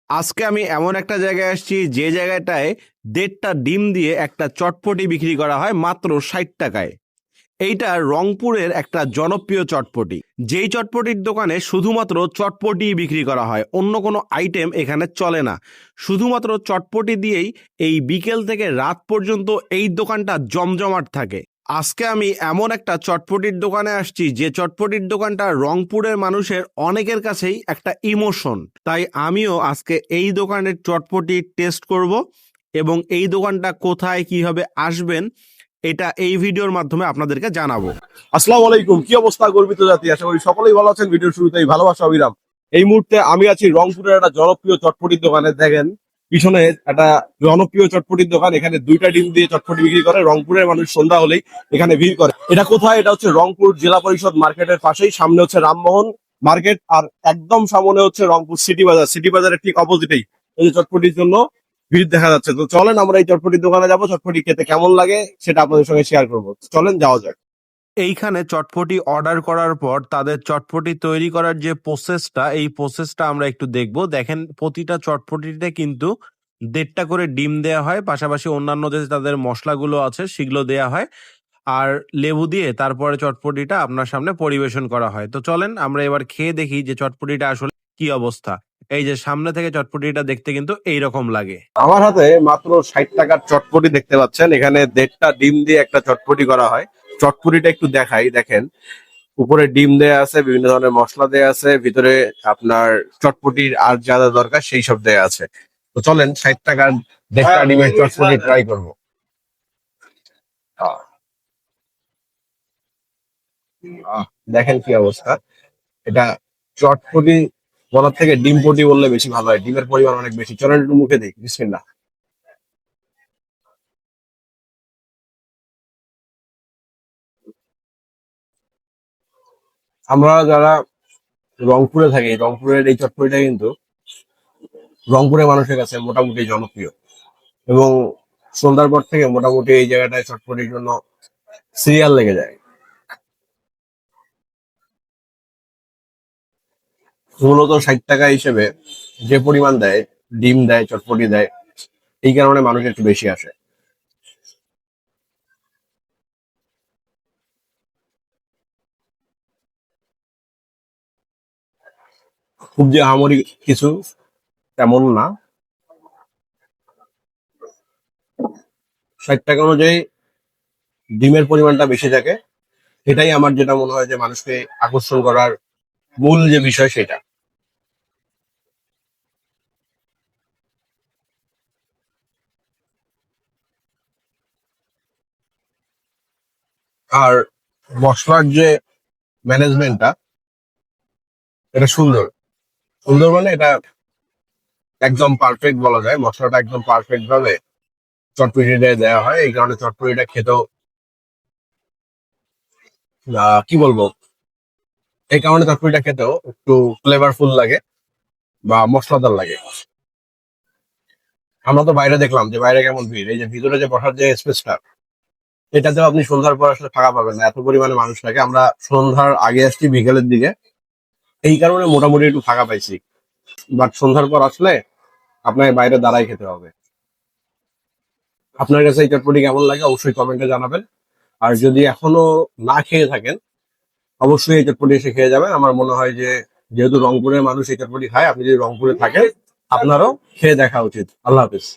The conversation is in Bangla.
আজকে আমি এমন একটা জায়গায় আসছি যে জায়গাটায় ১.৫টা ডিম দিয়ে একটা চটপটি বিক্রি করা হয় মাত্র ৬০ টাকায়। এইটা রংপুরের একটা জনপ্রিয় চটপটি। যেই চটপটির দোকানে শুধুমাত্র চটপটি বিক্রি করা হয়, অন্য কোনো আইটেম এখানে চলে না। শুধুমাত্র চটপটি দিয়েই এই বিকেল থেকে রাত পর্যন্ত এই দোকানটা জমজমাট থাকে। আজকে আমি এমন একটা চটপটির দোকানে আসছি যে চটপটির দোকানটা রংপুরের মানুষের অনেকের কাছেই একটা ইমোশন। তাই আমিও আজকে এই দোকানের চটপটি টেস্ট করব এবং এই দোকানটা কোথায় কিভাবে আসবেন এটা এই ভিডিওর মাধ্যমে আপনাদেরকে জানাবো। আসসালামু আলাইকুম, কি অবস্থা গর্বিত জাতি? আশা করি সকলেই ভালো আছেন। ভিডিওর শুরুতেই ভালোবাসা অবিরাম। এই মুহূর্তে আমি আছি রংপুরের একটা জনপ্রিয় চটপটির দোকানে। দেখেন পিছনে একটা জনপ্রিয় চটপটির দোকান, এখানে 2টা ডিম দিয়ে চটপটি বিক্রি করে। রংপুরের মানুষ সন্ধ্যা হলেই এখানে ভিড় করে। এটা কোথায়? এটা হচ্ছে রংপুর জেলা পরিষদ মার্কেটের পাশেই। সামনে হচ্ছে রামমোহন মার্কেট, আর একদম সামনে হচ্ছে রংপুর সিটি বাজার। সিটি বাজারের ঠিক অপোজিটেই এই যে চটপটির জন্য ভিড় দেখা যাচ্ছে। তো চলেন আমরা এই চটপটির দোকানে যাবো, চটপটি খেতে কেমন লাগে সেটা আপনাদের সঙ্গে শেয়ার করবো। চলেন যাওয়া যাক। এইখানে চটপটি অর্ডার করার পর তাদের চটপটি তৈরি করার যে প্রসেসটা, এই প্রসেসটা আমরা একটু দেখব। দেখেন প্রতিটা চটপটিতে কিন্তু ১.৫টা করে ডিম দেয়া হয়, পাশাপাশি অন্যান্য যে তাদের মশলাগুলো আছে সেগুলো দেয়া হয়, আর লেবু দিয়ে তারপরে চটপটিটা আপনার সামনে পরিবেশন করা হয়। তো চলেন আমরা এবার খেয়ে দেখি যে চটপটিটা আসলে কি অবস্থা। এই যে সামনে থেকে চটপটিটা দেখতে কিন্তু এইরকম লাগে। আমার হাতে মাত্র 60 টাকার চটপটি দেখতে পাচ্ছেন। এখানে 1.5টা ডিম দিয়ে একটা চটপটি করা হয়। চটপটিটা একটু দেখাই, দেখেন উপরে ডিম দেয়া আছে, বিভিন্ন ধরনের মশলা দেয়া আছে, ভিতরে আপনার চটপটির আর যা যা দরকার সেই সব দেয়া আছে। তো চলেন 60 টাকার 1.5টা ডিমের চটপটি ট্রাই করবো। আহ, আহ, দেখেন কি অবস্থা। এটা চটপটি বলার থেকে ডিম পটি বললে বেশি ভালো হয়, ডিমের পরিমাণ অনেক বেশি। চলেন একটু মুখে দিই, বিসমিল্লাহ। আমরা যারা রংপুরে থাকি, রংপুরের এই চটপটিটা কিন্তু রংপুরের মানুষের কাছে মোটামুটি জনপ্রিয়, এবং সন্ধ্যার পর থেকে মোটামুটি এই জায়গাটায় চটপটির জন্য সিরিয়াল লেগে যায়। মূলত 60 টাকা হিসেবে যে পরিমাণ দেয়, ডিম দেয়, চটপটি দেয়, এই কারণে মানুষ একটু বেশি আসে। খুব যে আহামরি কিছু তেমন না। 60 টাকা অনুযায়ী ডিমের পরিমাণটা বেশি থাকে, এটাই আমার যেটা মনে হয় যে মানুষকে আকর্ষণ করার মূল যে বিষয় সেটা। আর মশলার যে ম্যানেজমেন্টটা, এটা সুন্দর। সুন্দর মানে এটা একদম পারফেক্ট বলা যায়। মশলাটা একদম পারফেক্ট ভাবে চটপটিটা দেওয়া হয়, এই কারণে চটপটিটা খেতেও কি বলবো, এই কারণে চটপটিটা খেতেও একটু ফ্লেভারফুল লাগে বা মশলাদার লাগে। আমরা তো বাইরে দেখলাম যে বাইরে কেমন ভিড়, এই যে ভিতরে যে বসার যে স্পেসটা, এটাতেও আপনি সন্ধ্যার পর আসলে ফাঁকা পাবেন না, এত পরিমাণে মানুষ থাকে। আমরা সন্ধ্যার আগে আসছি, বিকেলের দিকে, এই কারণে মোটামুটি একটু ফাঁকা পাইছি। বাট সন্ধ্যার পর আসলে আপনাকে বাইরে দাঁড়াই খেতে হবে। আপনার কাছে এই চটপটি কেমন লাগে অবশ্যই কমেন্টে জানাবেন। আর যদি এখনো না খেয়ে থাকেন, অবশ্যই এই চটপটি এসে খেয়ে যাবেন। আমার মনে হয় যে যেহেতু রংপুরের মানুষ এই চটপটি খায়, আপনি যদি রংপুরে থাকেন আপনারও খেয়ে দেখা উচিত। আল্লাহ হাফিজ।